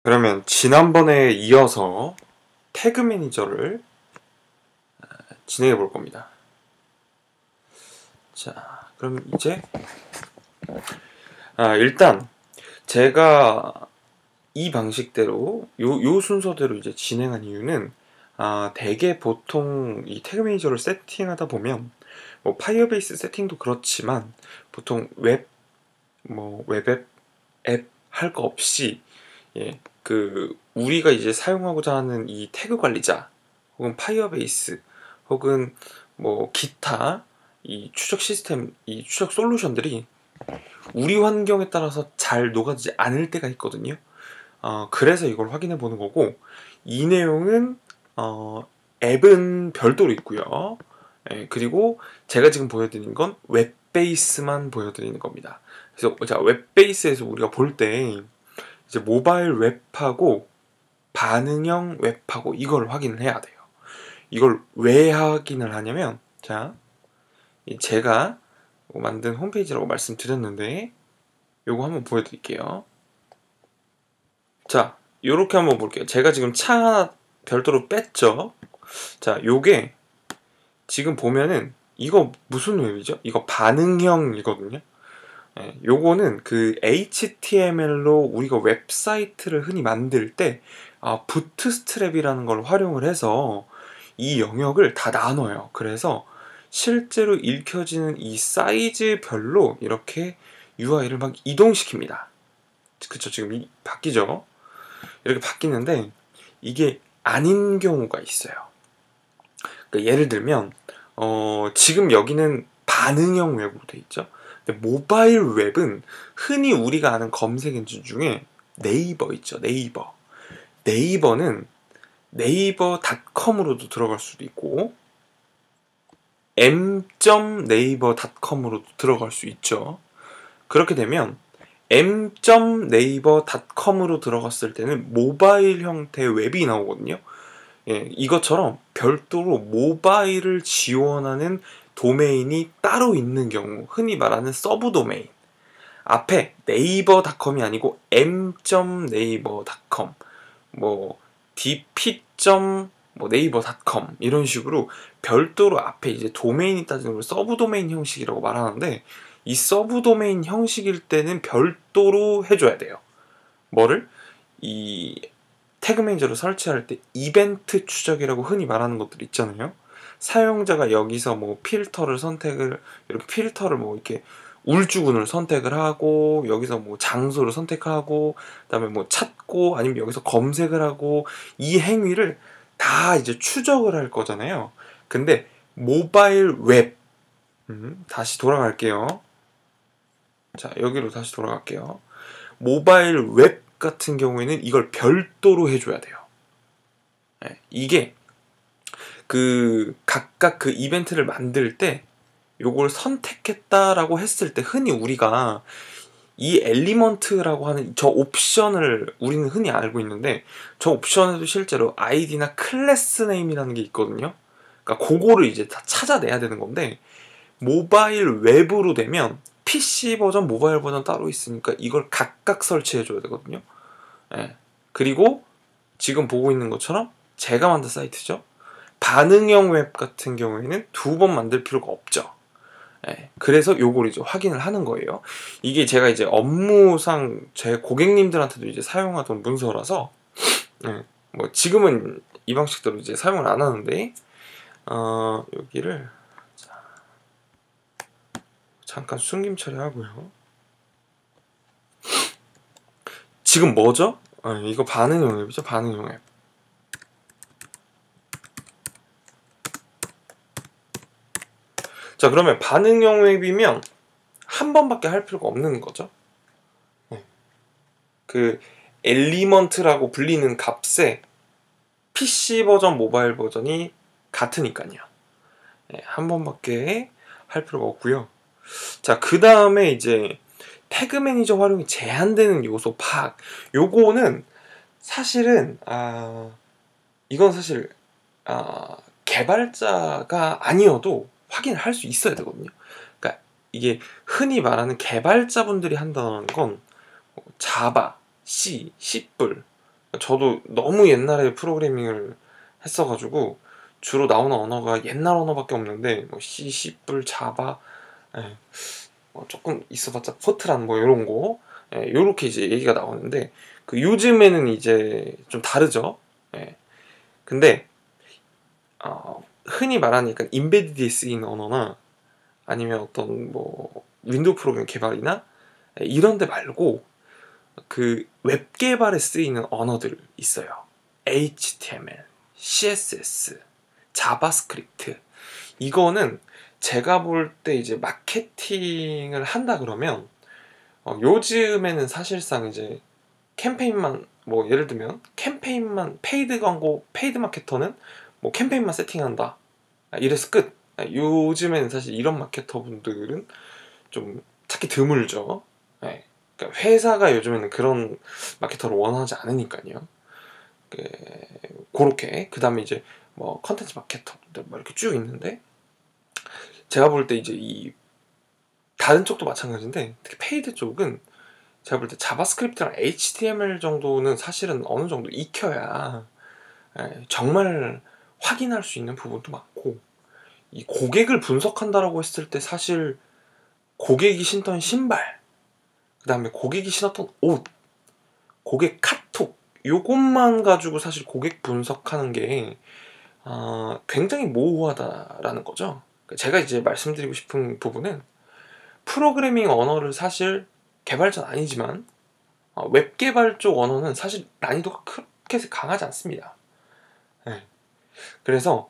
그러면 지난번에 이어서 태그 매니저를 진행해 볼 겁니다. 자, 그럼 이제 일단 제가 이 방식대로 요 순서대로 이제 진행한 이유는 대개 보통 이 태그 매니저를 세팅하다 보면 뭐 파이어베이스 세팅도 그렇지만 보통 웹앱 할 거 없이 우리가 이제 사용하고자 하는 이 태그 관리자 혹은 파이어베이스 혹은 뭐 기타 이 추적 시스템, 이 추적 솔루션들이 우리 환경에 따라서 잘 녹아지지 않을 때가 있거든요. 그래서 이걸 확인해 보는 거고, 이 내용은 앱은 별도로 있고요. 그리고 제가 지금 보여드리는 건 웹베이스만 보여드리는 겁니다. 그래서 자, 웹베이스에서 우리가 볼 때 이제 모바일 웹하고 반응형 웹하고 이걸 확인을 해야 돼요. 이걸 왜 확인을 하냐면, 자, 제가 만든 홈페이지라고 말씀드렸는데 요거 한번 보여드릴게요. 자, 요렇게 한번 볼게요. 제가 지금 창 하나 별도로 뺐죠. 자, 요게 지금 보면은 이거 무슨 웹이죠? 이거 반응형이거든요. 요거는 그 HTML로 우리가 웹사이트를 흔히 만들 때 부트스트랩이라는 걸 활용을 해서 이 영역을 다 나눠요. 그래서 실제로 읽혀지는 이 사이즈별로 이렇게 UI를 막 이동시킵니다. 그쵸? 지금 바뀌죠? 이렇게 바뀌는데 이게 아닌 경우가 있어요. 그러니까 예를 들면 지금 여기는 반응형 웹으로 돼 있죠. 근데 모바일 웹은 흔히 우리가 아는 검색 엔진 중에 네이버 있죠. 네이버는 네이버닷컴으로도 들어갈 수도 있고 m.naver.com으로도 들어갈 수 있죠. 그렇게 되면 m.naver.com으로 들어갔을 때는 모바일 형태의 웹이 나오거든요. 이것처럼 별도로 모바일을 지원하는 도메인이 따로 있는 경우, 흔히 말하는 서브 도메인, 앞에 네이버닷컴이 아니고 m.naver.com, 뭐 dp.naver.com 이런 식으로 별도로 앞에 이제 도메인이 따지는 걸 서브 도메인 형식이라고 말하는데, 이 서브 도메인 형식일 때는 별도로 해줘야 돼요. 뭐를? 이 태그 매니저를 설치할 때 이벤트 추적이라고 흔히 말하는 것들 있잖아요. 사용자가 여기서 뭐 이렇게 필터를 뭐 이렇게 울주군을 선택을 하고, 여기서 뭐 장소를 선택하고, 그다음에 뭐 찾고, 아니면 여기서 검색을 하고, 이 행위를 다 이제 추적을 할 거잖아요. 근데 모바일 웹, 다시 돌아갈게요. 자, 여기로 다시 돌아갈게요. 모바일 웹 같은 경우에는 이걸 별도로 해줘야 돼요. 이게 각각 그 이벤트를 만들 때 요걸 선택했다라고 했을 때 흔히 우리가 이 엘리먼트라고 하는 저 옵션을 우리는 흔히 알고 있는데, 저 옵션에도 실제로 아이디나 클래스 네임이라는 게 있거든요. 그러니까 그거를 이제 다 찾아내야 되는 건데, 모바일 웹으로 되면 PC 버전, 모바일 버전 따로 있으니까 이걸 각각 설치해 줘야 되거든요. 그리고 지금 보고 있는 것처럼 제가 만든 사이트죠. 반응형 웹 같은 경우에는 두 번 만들 필요가 없죠. 그래서 요걸 이제 확인을 하는 거예요. 이게 제가 이제 업무상 제 고객님들한테도 이제 사용하던 문서라서, 뭐 지금은 이 방식대로 이제 사용을 안 하는데, 여기를 잠깐 숨김 처리하고요. 지금 뭐죠? 이거 반응형 앱이죠. 반응형 앱. 자, 그러면 반응형 웹이면 한 번밖에 할 필요가 없는 거죠. 그 엘리먼트라고 불리는 값에 PC 버전, 모바일 버전이 같으니까요. 한 번밖에 할 필요가 없고요. 자, 그 다음에 이제 태그 매니저 활용이 제한되는 요소 파악. 요거는 사실은 이건 사실 개발자가 아니어도 확인을 할 수 있어야 되거든요. 그러니까 이게 흔히 말하는 개발자분들이 한다는 건 자바, C, C+, 저도 너무 옛날에 프로그래밍을 했어가지고 주로 나오는 언어가 옛날 언어밖에 없는데 뭐 C, C++, 자바, 예, 뭐 조금 있어봤자 포트란 뭐 이런 거, 예, 요렇게 이제 얘기가 나오는데 그 요즘에는 이제 좀 다르죠. 예. 근데 흔히 말하는 약간 인베디드에 쓰이는 언어나 아니면 어떤 뭐 윈도우 프로그램 개발이나 이런 데 말고 그 웹 개발에 쓰이는 언어들 있어요. HTML, CSS, 자바스크립트. 이거는 제가 볼 때 이제 마케팅을 한다 그러면 요즘에는 사실상 이제 캠페인만, 뭐 예를 들면 캠페인만, 페이드 광고, 페이드 마케터는 뭐 캠페인만 세팅한다, 이래서 끝. 요즘에는 사실 이런 마케터 분들은 좀 찾기 드물죠. 네. 그러니까 회사가 요즘에는 그런 마케터를 원하지 않으니까요. 그렇게 그 다음에 이제 뭐 컨텐츠 마케터들 뭐 이렇게 쭉 있는데, 제가 볼 때 이제 이 다른 쪽도 마찬가지인데 특히 페이드 쪽은 제가 볼 때 자바스크립트랑 HTML 정도는 사실은 어느 정도 익혀야 정말 확인할 수 있는 부분도 많고, 이 고객을 분석한다라고 했을 때 사실 고객이 신던 신발, 그 다음에 고객이 신었던 옷, 고객 카톡, 요것만 가지고 사실 고객 분석하는 게 굉장히 모호하다라는 거죠. 제가 이제 말씀드리고 싶은 부분은 프로그래밍 언어를 사실 개발자는 아니지만 웹 개발 쪽 언어는 사실 난이도가 그렇게 강하지 않습니다. 네. 그래서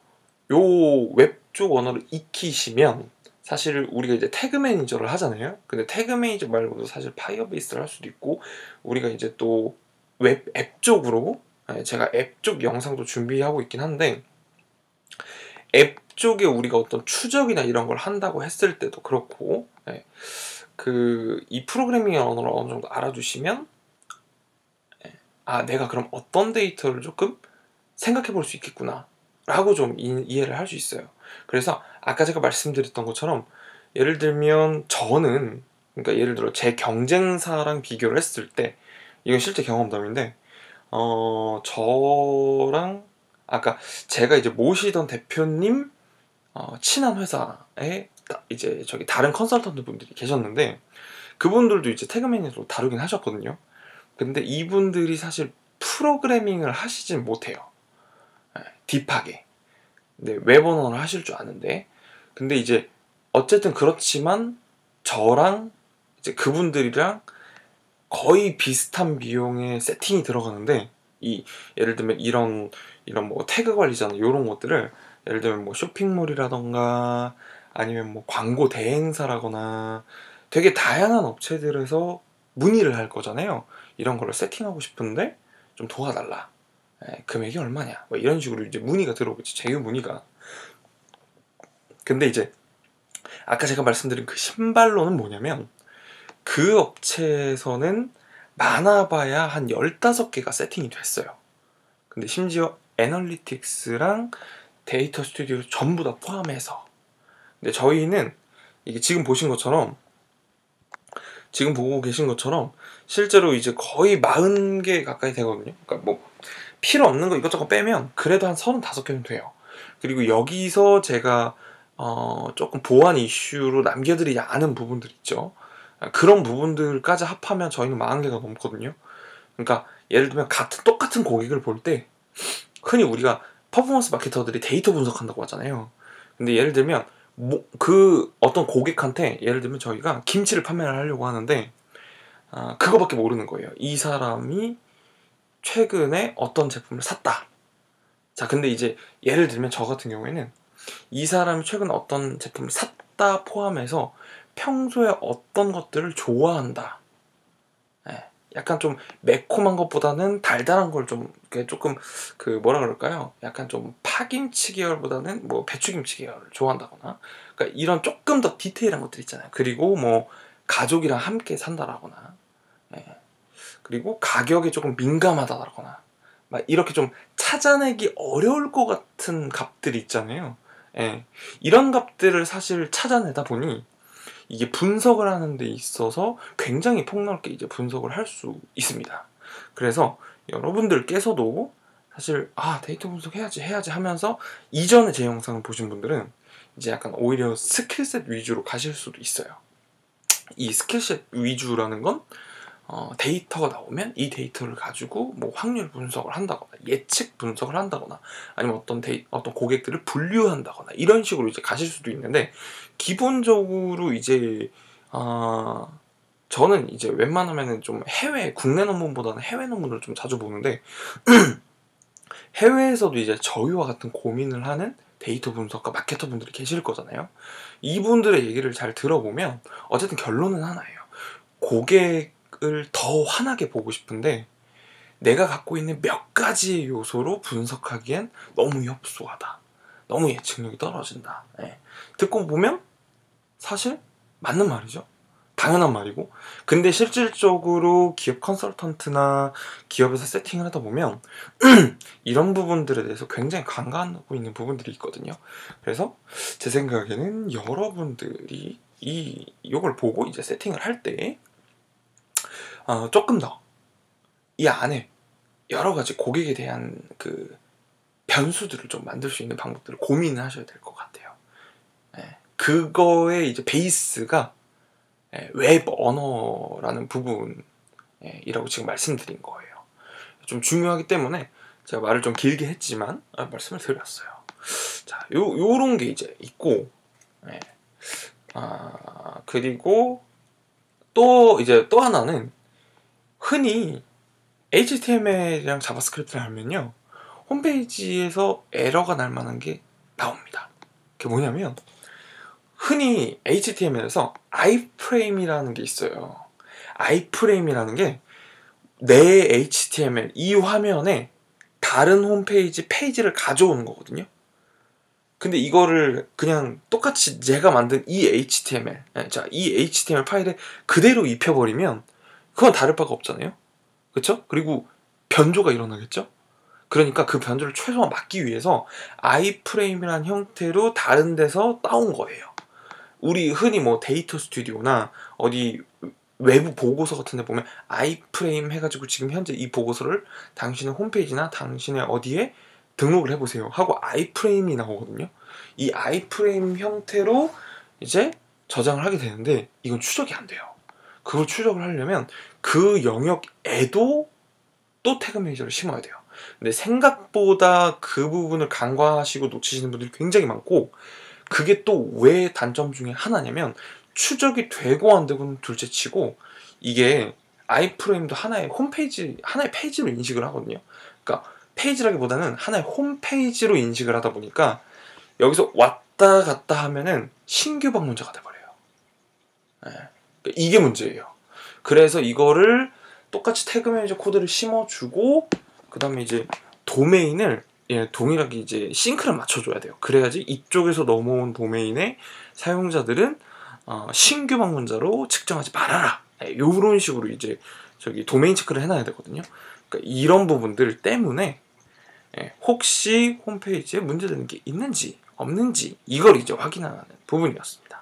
요 웹 쪽 언어를 익히시면 사실 우리가 이제 태그 매니저를 하잖아요. 근데 태그 매니저 말고도 사실 파이어베이스를 할 수도 있고, 우리가 이제 또 웹 앱 쪽으로, 제가 앱 쪽 영상도 준비하고 있긴 한데, 앱 쪽에 우리가 어떤 추적이나 이런 걸 한다고 했을 때도 그렇고, 그 이 프로그래밍 언어를 어느 정도 알아두시면 내가 그럼 어떤 데이터를 조금 생각해 볼 수 있겠구나 라고 좀 이해를 할 수 있어요. 그래서 아까 제가 말씀드렸던 것처럼 예를 들면 저는, 그러니까 예를 들어 제 경쟁사랑 비교를 했을 때, 이건 실제 경험담인데 저랑 아까 제가 이제 모시던 대표님 친한 회사에 이제 저기 다른 컨설턴트 분들이 계셨는데, 그분들도 이제 태그 매니저로 다루긴 하셨거든요. 근데 이분들이 사실 프로그래밍을 하시진 못해요. 딥하게. 근데 웹 언어를 하실 줄 아는데, 근데 이제 어쨌든 그렇지만 저랑 이제 그분들이랑 거의 비슷한 비용의 세팅이 들어가는데, 이 예를 들면 이런 뭐 태그 관리잖아, 이런 것들을 예를 들면 뭐 쇼핑몰이라던가 아니면 뭐 광고 대행사라거나 되게 다양한 업체들에서 문의를 할 거잖아요. 이런 걸로 세팅하고 싶은데 좀 도와달라. 금액이 얼마냐? 뭐 이런 식으로 이제 문의가 들어오겠지, 제휴 문의가. 근데 이제 아까 제가 말씀드린 그 신발로는 뭐냐면, 그 업체에서는 많아봐야 한 15개가 세팅이 됐어요. 근데 심지어 애널리틱스랑 데이터 스튜디오 전부 다 포함해서. 근데 저희는 이게 지금 보신 것처럼, 지금 보고 계신 것처럼 실제로 이제 거의 40개 가까이 되거든요. 그러니까 뭐 필요 없는 거 이것저것 빼면 그래도 한 35개는 돼요. 그리고 여기서 제가 조금 보안 이슈로 남겨드리지 않은 부분들 있죠. 그런 부분들까지 합하면 저희는 40개가 넘거든요. 그러니까 예를 들면 똑같은 고객을 볼 때 흔히 우리가 퍼포먼스 마케터들이 데이터 분석한다고 하잖아요. 근데 예를 들면 그 어떤 고객한테 예를 들면 저희가 김치를 판매를 하려고 하는데 그거밖에 모르는 거예요. 이 사람이 최근에 어떤 제품을 샀다. 자, 근데 이제 예를 들면 저 같은 경우에는 이 사람이 최근에 어떤 제품을 샀다 포함해서 평소에 어떤 것들을 좋아한다. 약간 좀 매콤한 것보다는 달달한 걸 좀 조금 그 뭐라 그럴까요? 약간 좀 파김치 계열보다는 뭐 배추김치 계열을 좋아한다거나, 그러니까 이런 조금 더 디테일한 것들 있잖아요. 그리고 뭐 가족이랑 함께 산다라거나, 그리고 가격에 조금 민감하다라거나, 막 이렇게 좀 찾아내기 어려울 것 같은 값들이 있잖아요. 이런 값들을 사실 찾아내다 보니 이게 분석을 하는 데 있어서 굉장히 폭넓게 이제 분석을 할 수 있습니다. 그래서 여러분들께서도 사실 데이터 분석해야지 하면서 이전에 제 영상을 보신 분들은 이제 약간 오히려 스킬셋 위주로 가실 수도 있어요. 이 스킬셋 위주라는 건 데이터가 나오면 이 데이터를 가지고 뭐 확률 분석을 한다거나 예측 분석을 한다거나 아니면 어떤 고객들을 분류한다거나 이런 식으로 이제 가실 수도 있는데, 기본적으로 이제 저는 이제 웬만하면은 좀 국내 논문보다는 해외 논문을 좀 자주 보는데 해외에서도 이제 저희와 같은 고민을 하는 데이터 분석가 마케터 분들이 계실 거잖아요. 이분들의 얘기를 잘 들어보면 어쨌든 결론은 하나예요. 고객을 더 환하게 보고 싶은데 내가 갖고 있는 몇 가지의 요소로 분석하기엔 너무 협소하다, 너무 예측력이 떨어진다. 듣고 보면 사실 맞는 말이죠. 당연한 말이고. 근데 실질적으로 기업 컨설턴트나 기업에서 세팅을 하다 보면 이런 부분들에 대해서 굉장히 간과하고 있는 부분들이 있거든요. 그래서 제 생각에는 여러분들이 이걸 보고 이제 세팅을 할 때 조금 더 이 안에 여러 가지 고객에 대한 그 변수들을 좀 만들 수 있는 방법들을 고민을 하셔야 될 것 같아요. 그거의 이제 베이스가 웹 언어라는 부분이라고 지금 말씀드린 거예요. 좀 중요하기 때문에 제가 말을 좀 길게 했지만 말씀을 드렸어요. 자, 요런 게 이제 있고, 그리고 또 하나는 흔히 HTML이랑 자바스크립트를 하면요, 홈페이지에서 에러가 날 만한 게 나옵니다. 그게 뭐냐면 흔히 HTML에서 iframe이라는 게 있어요. iframe이라는 게 내 HTML 이 화면에 다른 홈페이지 페이지를 가져오는 거거든요. 근데 이거를 그냥 똑같이 제가 만든 이 HTML 파일에 그대로 입혀버리면 그건 다를 바가 없잖아요. 그쵸? 그리고 변조가 일어나겠죠? 그러니까 그 변조를 최소한 막기 위해서 iframe이라는 형태로 다른 데서 따온 거예요. 우리 흔히 뭐 데이터 스튜디오나 어디 외부 보고서 같은 데 보면 iframe 해가지고 지금 현재 이 보고서를 당신의 홈페이지나 당신의 어디에 등록을 해보세요 하고 iframe이 나오거든요. 이 iframe 형태로 이제 저장을 하게 되는데 이건 추적이 안 돼요. 그걸 추적을 하려면 그 영역에도 또 태그 매니저를 심어야 돼요. 근데 생각보다 그 부분을 간과하시고 놓치시는 분들이 굉장히 많고, 그게 또 왜 단점 중에 하나냐면 추적이 되고 안 되고는 둘째치고 이게 아이프레임도 하나의 페이지로 인식을 하거든요. 그러니까 페이지라기보다는 하나의 홈페이지로 인식을 하다 보니까 여기서 왔다 갔다 하면은 신규 방문자가 돼버려요. 그러니까 이게 문제예요. 그래서 이거를 똑같이 태그 매니저 코드를 심어주고 그 다음에 이제 도메인을 동일하게 이제 싱크를 맞춰줘야 돼요. 그래야지 이쪽에서 넘어온 도메인의 사용자들은 신규 방문자로 측정하지 말아라. 요런 식으로 이제 도메인 체크를 해놔야 되거든요. 그러니까 이런 부분들 때문에 혹시 홈페이지에 문제되는 게 있는지 없는지 이걸 이제 확인하는 부분이었습니다.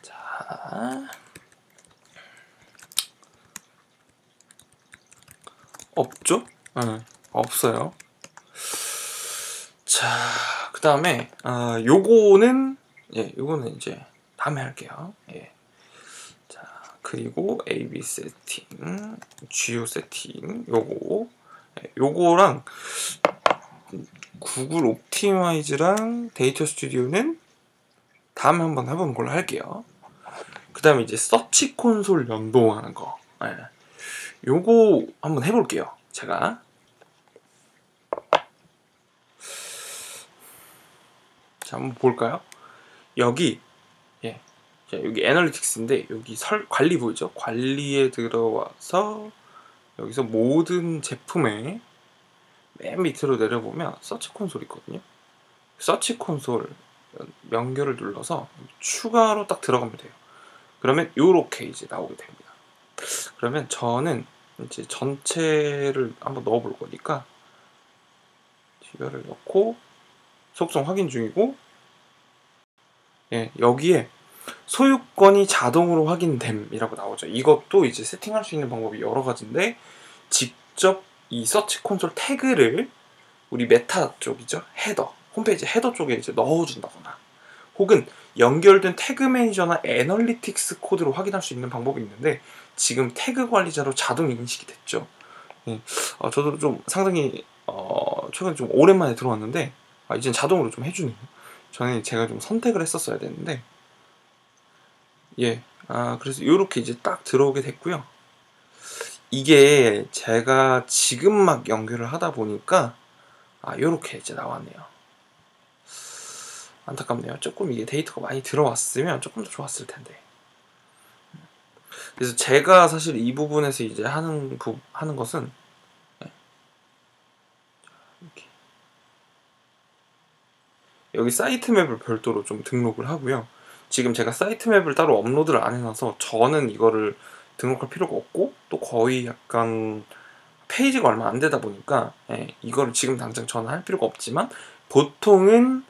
자, 없죠? 없어요. 자, 그 다음에 요거는 이제 다음에 할게요. 자, 그리고 AB 세팅, GEO 세팅 요거랑 구글 옵티마이즈랑 데이터 스튜디오는 다음에 한번 해보는 걸로 할게요. 그 다음에 이제 서치 콘솔 연동하는 거, 요거 한번 해볼게요. 제가 자, 한번 볼까요? 여기 여기 애널리틱스인데 여기 관리 보이죠? 관리에 들어와서 여기서 모든 제품에 맨 밑으로 내려보면 서치 콘솔이 있거든요. 서치 콘솔 연결을 눌러서 추가로 딱 들어가면 돼요. 그러면 요렇게 이제 나오게 됩니다. 그러면 저는 이제 전체를 한번 넣어볼 거니까 이거를 넣고 속성 확인 중이고, 여기에 소유권이 자동으로 확인됨이라고 나오죠. 이것도 이제 세팅할 수 있는 방법이 여러 가지인데 직접 이 서치 콘솔 태그를 우리 메타 쪽이죠. 헤더, 홈페이지 헤더 쪽에 이제 넣어준다거나, 혹은 연결된 태그 매니저나 애널리틱스 코드로 확인할 수 있는 방법이 있는데, 지금 태그 관리자로 자동 인식이 됐죠. 저도 좀 상당히 최근에 좀 오랜만에 들어왔는데, 이젠 자동으로 좀 해주네요. 전에 제가 좀 선택을 했었어야 되는데, 그래서 이렇게 이제 딱 들어오게 됐고요. 이게 제가 지금 막 연결을 하다 보니까 요렇게 이제 나왔네요. 안타깝네요. 조금 이게 데이터가 많이 들어왔으면 조금 더 좋았을 텐데. 그래서 제가 사실 이 부분에서 이제 하는 것은 이렇게 여기 사이트 맵을 별도로 좀 등록을 하고요. 지금 제가 사이트 맵을 따로 업로드를 안 해놔서 저는 이거를 등록할 필요가 없고, 또 거의 약간 페이지가 얼마 안 되다 보니까 이거를 지금 당장 저는 할 필요가 없지만, 보통은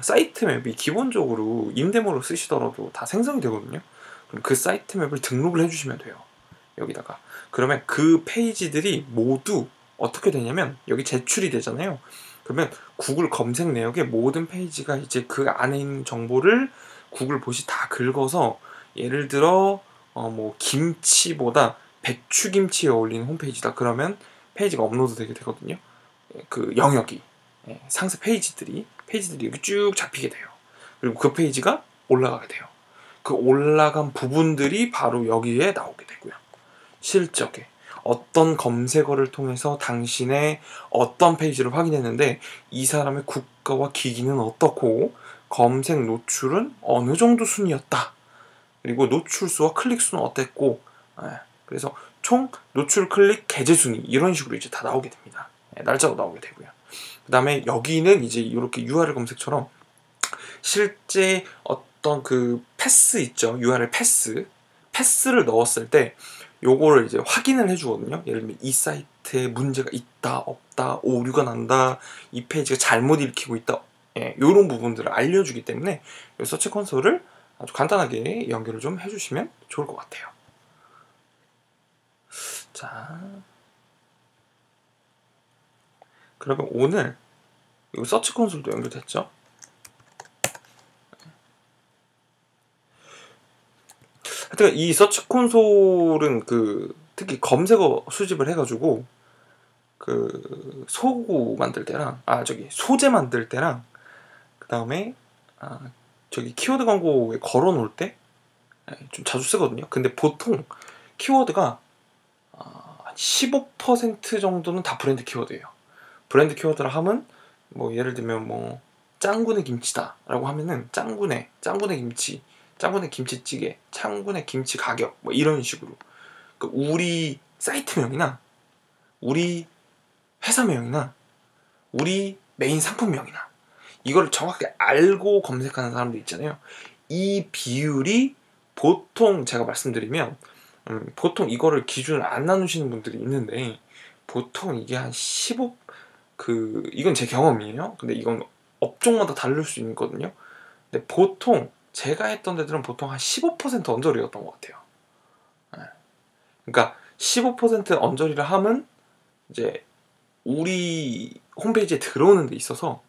사이트 맵이 기본적으로 임대모로 쓰시더라도 다 생성이 되거든요. 그럼 그 사이트 맵을 등록을 해주시면 돼요. 여기다가. 그러면 그 페이지들이 모두 어떻게 되냐면, 여기 제출이 되잖아요. 그러면 구글 검색 내역의 모든 페이지가 이제 그 안에 있는 정보를 구글 봇이 다 긁어서, 예를 들어 뭐 김치보다 배추김치에 어울리는 홈페이지다 그러면 페이지가 업로드 되게 되거든요. 그 영역이, 상세 페이지들이 여기 쭉 잡히게 돼요. 그리고 그 페이지가 올라가게 돼요. 그 올라간 부분들이 바로 여기에 나오게 되고요. 실적에 어떤 검색어를 통해서 당신의 어떤 페이지를 확인했는데, 이 사람의 국가와 기기는 어떻고, 검색 노출은 어느 정도 순이었다, 그리고 노출 수와 클릭 수는 어땠고, 그래서 총 노출, 클릭, 게재 순위 이런 식으로 이제 다 나오게 됩니다. 날짜로 나오게 되고요. 그 다음에 여기는 이제 이렇게 URL 검색처럼 실제 어떤 그 패스 있죠. URL 패스를 넣었을 때 요거를 이제 확인을 해주거든요. 예를 들면 이 사이트에 문제가 있다, 없다, 오류가 난다, 이 페이지가 잘못 읽히고 있다, 요런 부분들을 알려주기 때문에 이 서치 콘솔을 아주 간단하게 연결을 좀 해주시면 좋을 것 같아요. 자, 그러면 오늘 이 서치 콘솔도 연결됐죠? 하여튼 이 서치 콘솔은 특히 검색어 수집을 해가지고 소구 만들 때랑 소재 만들 때랑, 그 다음에 저기 키워드 광고에 걸어 놓을 때 좀 자주 쓰거든요. 근데 보통 키워드가 한 15% 정도는 다 브랜드 키워드예요. 브랜드 키워드라 하면 뭐 예를 들면 뭐 짱구네 김치다 라고 하면은 짱구네 김치, 짱구네 김치찌개, 짱구네 김치 가격, 뭐 이런 식으로 우리 사이트명이나 우리 회사명이나 우리 메인 상품명이나 이걸 정확하게 알고 검색하는 사람들 있잖아요. 이 비율이 보통 제가 말씀드리면 보통 이거를 기준을 안 나누시는 분들이 있는데, 보통 이게 한 15, 이건 제 경험이에요. 근데 이건 업종마다 다를 수 있거든요. 근데 보통 제가 했던 데들은 보통 한 15% 언저리였던 것 같아요. 그러니까 15% 언저리를 하면 이제 우리 홈페이지에 들어오는 데 있어서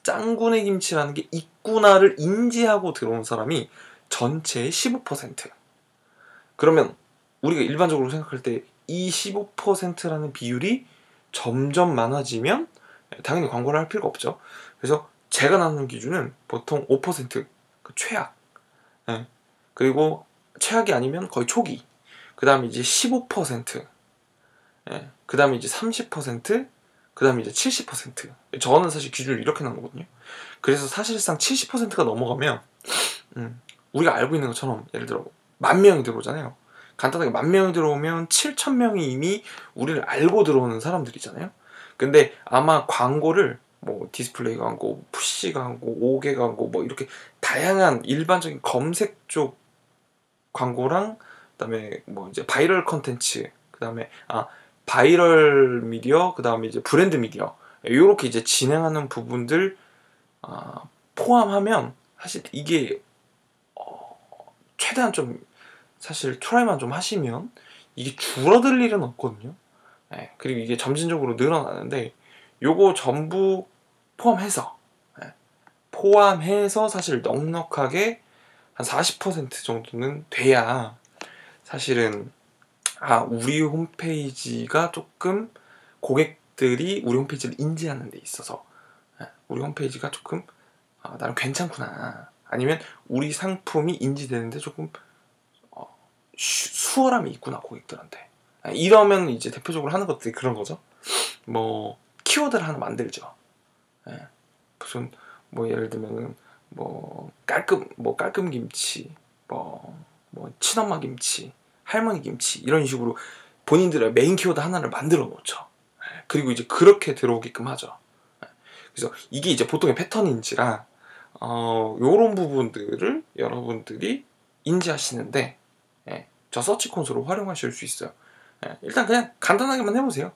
짱구네 김치라는 게 있구나를 인지하고 들어온 사람이 전체의 15%. 그러면 우리가 일반적으로 생각할 때 이 15%라는 비율이 점점 많아지면 당연히 광고를 할 필요가 없죠. 그래서 제가 나누는 기준은 보통 5%, 최악. 그리고 최악이 아니면 거의 초기. 그 다음에 이제 15%, 그 다음에 이제 30%, 그 다음에 이제 70%. 저는 사실 기준을 이렇게 나누거든요. 그래서 사실상 70%가 넘어가면 우리가 알고 있는 것처럼 예를 들어 10,000명이 들어오잖아요. 간단하게 10,000명이 들어오면 7,000명이 이미 우리를 알고 들어오는 사람들이잖아요. 근데 아마 광고를 뭐 디스플레이 광고, 푸시 광고, 5개 광고, 뭐 이렇게 다양한 일반적인 검색 쪽 광고랑, 그다음에 뭐 이제 바이럴 컨텐츠, 그다음에 바이럴 미디어, 그다음에 이제 브랜드 미디어, 이렇게 이제 진행하는 부분들 포함하면 사실 이게 최대한 좀 사실 트라이만 좀 하시면 이게 줄어들 일은 없거든요. 그리고 이게 점진적으로 늘어나는데 요거 전부 포함해서 사실 넉넉하게 한 40% 정도는 돼야 사실은 우리 홈페이지가 조금 고객들이 우리 홈페이지를 인지하는 데 있어서 우리 홈페이지가 조금 나름 괜찮구나, 아니면 우리 상품이 인지되는데 조금 수월함이 있구나 고객들한테, 이러면 이제 대표적으로 하는 것들이 그런 거죠. 뭐 키워드를 하나 만들죠. 무슨 뭐 예를 들면 깔끔 김치, 뭐 친엄마 김치, 할머니 김치, 이런 식으로 본인들의 메인 키워드 하나를 만들어 놓죠. 그리고 이제 그렇게 들어오게끔 하죠. 그래서 이게 이제 보통의 패턴인지라 요런 부분들을 여러분들이 인지하시는데 저 서치 콘솔을 활용하실 수 있어요. 일단 그냥 간단하게만 해보세요.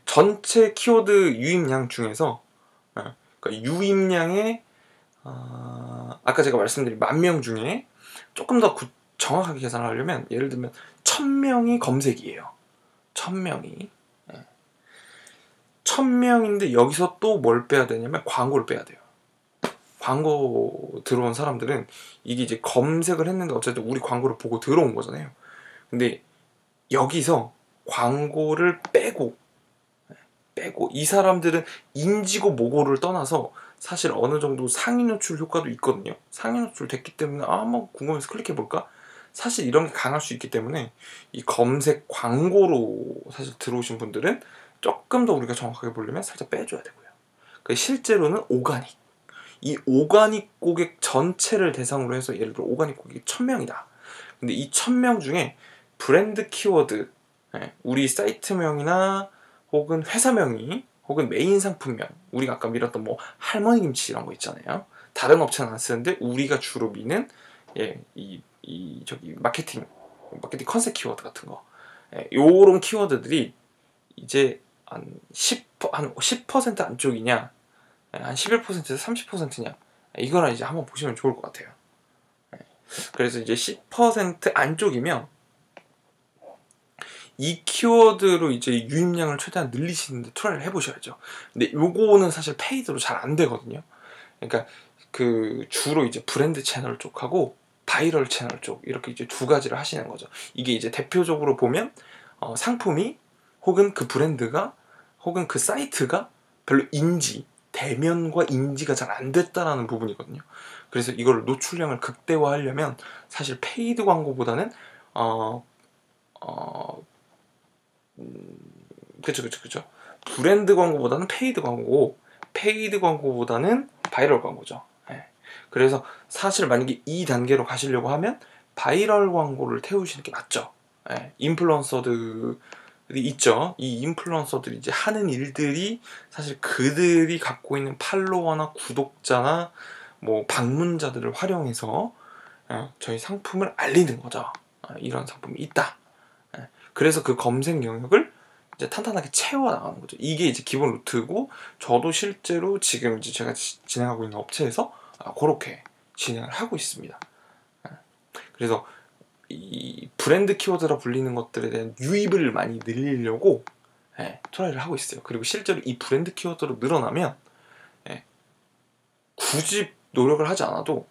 전체 키워드 유입량 중에서 그러니까 유입량의 아까 제가 말씀드린 10,000명 중에 조금 더 정확하게 계산을 하려면 예를 들면 1000명이 검색이에요. 1000명이 1000명인데 여기서 또 뭘 빼야 되냐면 광고를 빼야 돼요. 광고 들어온 사람들은 이게 이제 검색을 했는데 어쨌든 우리 광고를 보고 들어온 거잖아요. 근데 여기서 광고를 빼고 이 사람들은 인지고 모고를 떠나서 사실 어느 정도 상위 노출 효과도 있거든요. 상위 노출 됐기 때문에 한번 궁금해서 클릭해볼까? 사실 이런 게 강할 수 있기 때문에 이 검색 광고로 사실 들어오신 분들은 조금 더 우리가 정확하게 보려면 살짝 빼줘야 되고요. 실제로는 오가닉, 이 오가닉 고객 전체를 대상으로 해서 예를 들어 오가닉 고객이 1000명이다. 근데 이 1000명 중에 브랜드 키워드, 우리 사이트명이나 혹은 회사명이 혹은 메인 상품명, 우리가 아까 밀었던 뭐 할머니 김치 이런 거 있잖아요. 다른 업체는 안 쓰는데 우리가 주로 미는 저기 마케팅 컨셉 키워드 같은 거, 요런 키워드들이 이제 한 10% 안쪽이냐, 한 11%에서 30%냐, 이거랑 이제 한번 보시면 좋을 것 같아요. 그래서 이제 10% 안쪽이면 이 키워드로 이제 유입량을 최대한 늘리시는데 트라이를 해보셔야죠. 근데 요거는 사실 페이드로 잘 안 되거든요. 그러니까 그 주로 이제 브랜드 채널 쪽하고 바이럴 채널 쪽, 이렇게 이제 두 가지를 하시는 거죠. 이게 이제 대표적으로 보면 상품이 혹은 그 브랜드가 혹은 그 사이트가 별로 대면과 인지가 잘 안 됐다라는 부분이거든요. 그래서 이걸 노출량을 극대화하려면 사실 페이드 광고보다는 그쵸. 브랜드 광고보다는 페이드 광고고, 페이드 광고보다는 바이럴 광고죠. 그래서 사실 만약에 이 단계로 가시려고 하면 바이럴 광고를 태우시는 게 낫죠. 인플루언서들이 있죠. 이 인플루언서들이 이제 하는 일들이 사실 그들이 갖고 있는 팔로워나 구독자나 뭐 방문자들을 활용해서 저희 상품을 알리는 거죠. 이런 상품이 있다. 그래서 그 검색 영역을 이제 탄탄하게 채워 나가는 거죠. 이게 이제 기본 루트고, 저도 실제로 지금 이제 제가 진행하고 있는 업체에서 그렇게 진행을 하고 있습니다. 그래서 이 브랜드 키워드라 불리는 것들에 대한 유입을 많이 늘리려고 트라이를 하고 있어요. 그리고 실제로 이 브랜드 키워드로 늘어나면 굳이 노력을 하지 않아도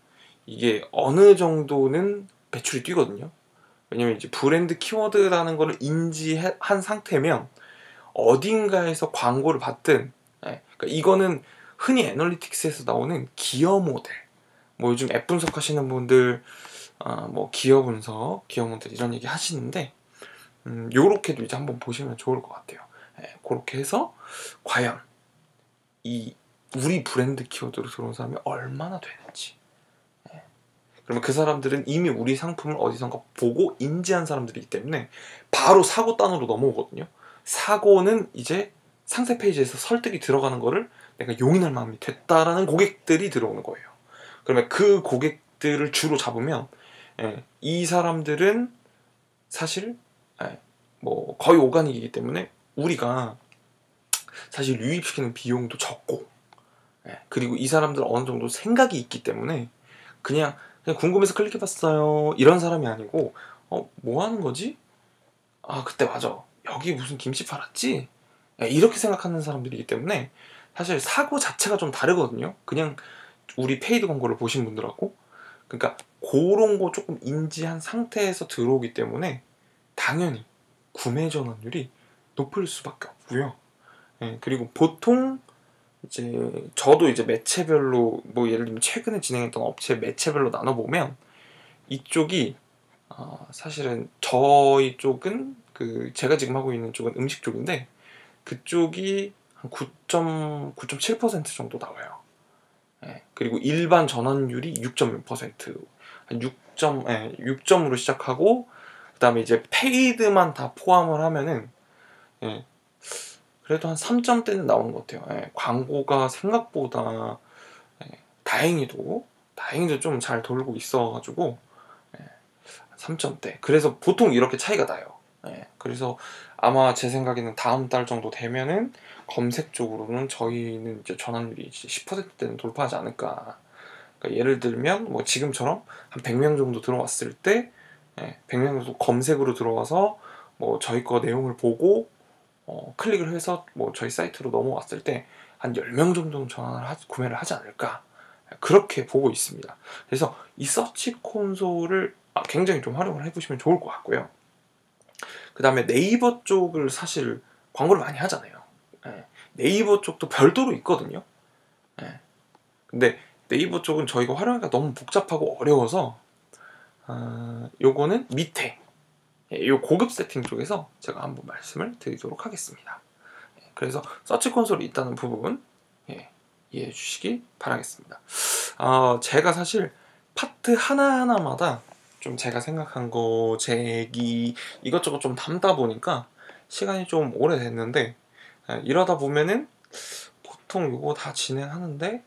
이게 어느 정도는 매출이 뛰거든요. 왜냐면 이제 브랜드 키워드라는 거를 인지한 상태면 어딘가에서 광고를 받든, 그러니까 이거는 흔히 애널리틱스에서 나오는 기여 모델, 뭐 요즘 앱 분석하시는 분들 뭐 기여 분석, 기여 모델 이런 얘기 하시는데 요렇게도 이제 한번 보시면 좋을 것 같아요. 그렇게 해서 과연 이 우리 브랜드 키워드로 들어온 사람이 얼마나 되는지, 그러면 그 사람들은 이미 우리 상품을 어디선가 보고 인지한 사람들이기 때문에 바로 사고 단으로 넘어오거든요. 사고는 이제 상세 페이지에서 설득이 들어가는 거를 내가 용인할 마음이 됐다라는 고객들이 들어오는 거예요. 그러면 그 고객들을 주로 잡으면 이 사람들은 사실 뭐 거의 오가닉이기 때문에 우리가 사실 유입시키는 비용도 적고, 그리고 이 사람들 어느 정도 생각이 있기 때문에 그냥 궁금해서 클릭해봤어요 이런 사람이 아니고 뭐 하는 거지? 그때 맞아, 여기 무슨 김치 팔았지? 이렇게 생각하는 사람들이기 때문에 사실 사고 자체가 좀 다르거든요. 그냥 우리 페이드 광고를 보신 분들하고. 그러니까 그런 거 조금 인지한 상태에서 들어오기 때문에 당연히 구매 전환율이 높을 수밖에 없고요. 그리고 보통 이제 저도 이제 매체별로 뭐 예를 들면 최근에 진행했던 업체 매체별로 나눠보면 이쪽이 사실은 저희 쪽은 그 제가 지금 하고 있는 쪽은 음식 쪽인데 그쪽이 한 9.7% 정도 나와요. 그리고 일반 전환율이 6.6%, 한 6점으로 시작하고 그 다음에 이제 페이드만 다 포함을 하면은 그래도 한 3점대는 나오는 것 같아요. 광고가 생각보다 다행히도 좀 잘 돌고 있어가지고 3점대. 그래서 보통 이렇게 차이가 나요. 그래서 아마 제 생각에는 다음 달 정도 되면은 검색 쪽으로는 저희는 이제 전환율이 이제 10%대는 돌파하지 않을까. 그러니까 예를 들면 뭐 지금처럼 한 100명 정도 들어왔을 때 100명 정도 검색으로 들어와서 뭐 저희 거 내용을 보고 클릭을 해서 뭐 저희 사이트로 넘어왔을 때 한 10명 정도는 구매를 하지 않을까. 그렇게 보고 있습니다. 그래서 이 서치 콘솔을 굉장히 좀 활용을 해보시면 좋을 것 같고요. 그 다음에 네이버 쪽을 사실 광고를 많이 하잖아요. 네이버 쪽도 별도로 있거든요. 근데 네이버 쪽은 저희가 활용하기가 너무 복잡하고 어려워서 요거는 밑에 요 고급 세팅 쪽에서 제가 한번 말씀을 드리도록 하겠습니다. 그래서 서치 콘솔이 있다는 부분 이해해 주시기 바라겠습니다. 제가 사실 파트 하나하나마다 좀 제가 생각한 거, 제 얘기 이것저것 좀 담다 보니까 시간이 좀 오래됐는데 이러다 보면은 보통 이거 다 진행하는데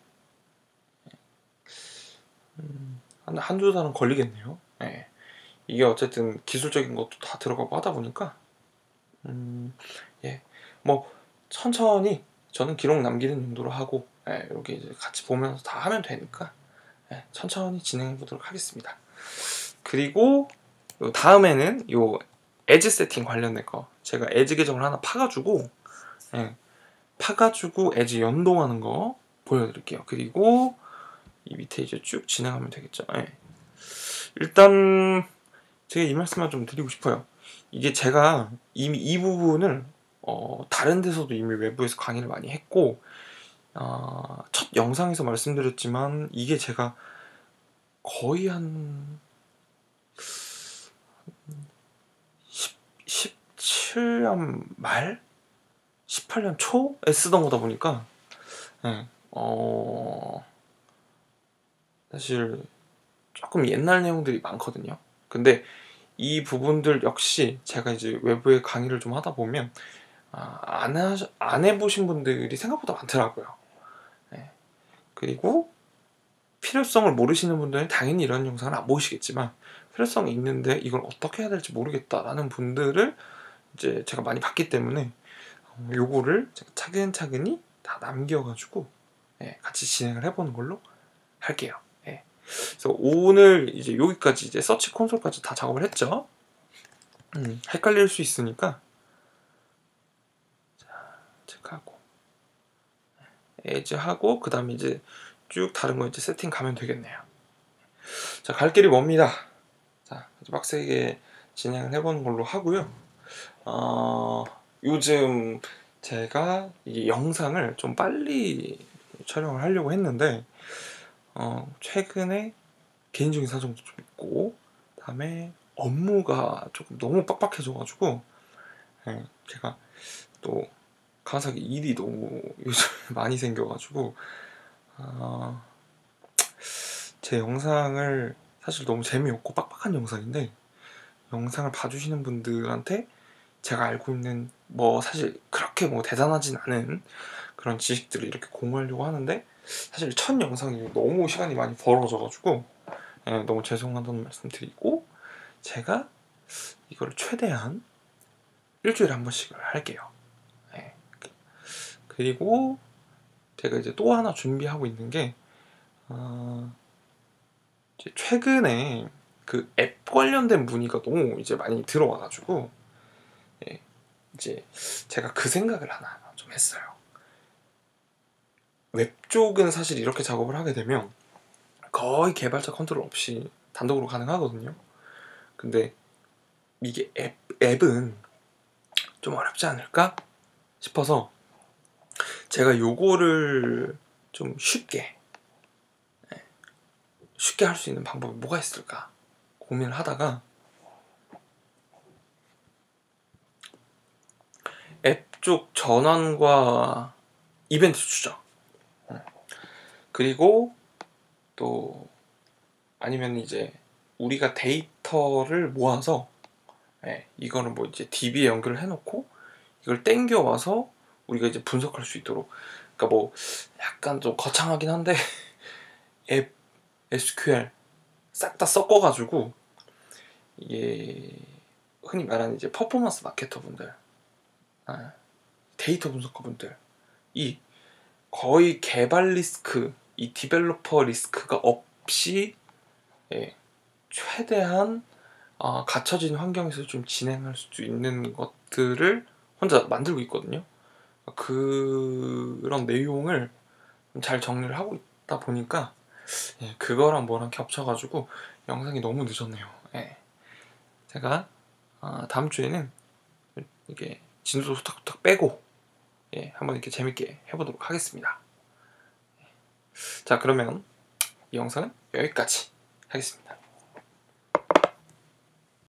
한두 달은 걸리겠네요. 이게 어쨌든 기술적인 것도 다 들어가고 하다 보니까 뭐 천천히 저는 기록 남기는 정도로 하고 이렇게 이제 같이 보면서 다 하면 되니까 천천히 진행해 보도록 하겠습니다. 그리고 다음에는 요 에지 세팅 관련된 거 제가 에지 계정을 하나 파가지고 에지 연동하는 거 보여드릴게요. 그리고 이 밑에 이제 쭉 진행하면 되겠죠. 일단 제가 이 말씀만 좀 드리고 싶어요. 이게 제가 이미 이 부분을 다른 데서도 이미 외부에서 강의를 많이 했고 첫 영상에서 말씀드렸지만 이게 제가 거의 한 17년 말? 18년 초에 쓰던 거다 보니까 사실 조금 옛날 내용들이 많거든요. 근데 이 부분들 역시 제가 이제 외부에 강의를 좀 하다 보면 안 해보신 분들이 생각보다 많더라고요. 그리고 필요성을 모르시는 분들은 당연히 이런 영상을 안 보시겠지만 필요성이 있는데 이걸 어떻게 해야 될지 모르겠다라는 분들을 이제 제가 많이 봤기 때문에 요거를 제가 차근차근히 다 남겨가지고 같이 진행을 해보는 걸로 할게요. 그래서 오늘 이제 여기까지 이제 서치 콘솔까지 다 작업을 했죠. 헷갈릴 수 있으니까 자, 체크하고 에즈하고 그 다음에 이제 쭉 다른 거 이제 세팅 가면 되겠네요. 자, 갈 길이 멉니다. 자, 빡세게 진행을 해보는 걸로 하고요. 요즘 제가 이 영상을 좀 빨리 촬영을 하려고 했는데 최근에 개인적인 사정도 좀 있고 다음에 업무가 조금 너무 빡빡해져가지고 제가 또 가사기 일이 너무 요즘 많이 생겨가지고 제 영상을 사실 너무 재미없고 빡빡한 영상인데 영상을 봐주시는 분들한테 제가 알고 있는 뭐 사실 그렇게 뭐 대단하진 않은 그런 지식들을 이렇게 공유하려고 하는데 사실 첫 영상이 너무 시간이 많이 벌어져가지고 너무 죄송하다는 말씀 드리고 제가 이걸 최대한 일주일에 한 번씩 할게요. 그리고 제가 이제 또 하나 준비하고 있는 게 이제 최근에 그 앱 관련된 문의가 너무 이제 많이 들어와가지고 이제 제가 그 생각을 하나 좀 했어요. 웹 쪽은 사실 이렇게 작업을 하게 되면 거의 개발자 컨트롤 없이 단독으로 가능하거든요. 근데 이게 앱은 좀 어렵지 않을까 싶어서 제가 요거를 좀 쉽게 할 수 있는 방법이 뭐가 있을까 고민을 하다가 앱 쪽 전환과 이벤트 추적, 그리고 또 아니면 이제 우리가 데이터를 모아서 이거는 뭐 이제 DB에 연결을 해놓고 이걸 땡겨와서 우리가 이제 분석할 수 있도록, 그러니까 뭐 약간 좀 거창하긴 한데 앱 SQL 싹 다 섞어가지고 이게 흔히 말하는 이제 퍼포먼스 마케터 분들, 데이터 분석가 분들, 이 거의 개발 리스크, 이 디벨로퍼 리스크가 없이 최대한 갖춰진 환경에서 좀 진행할 수 있는 것들을 혼자 만들고 있거든요. 그런 내용을 잘 정리를 하고 있다 보니까 그거랑 뭐랑 겹쳐가지고 영상이 너무 늦었네요. 제가 다음 주에는 이렇게 진도 후딱후딱 빼고 한번 이렇게 재밌게 해보도록 하겠습니다. 자, 그러면 이 영상은 여기까지 하겠습니다.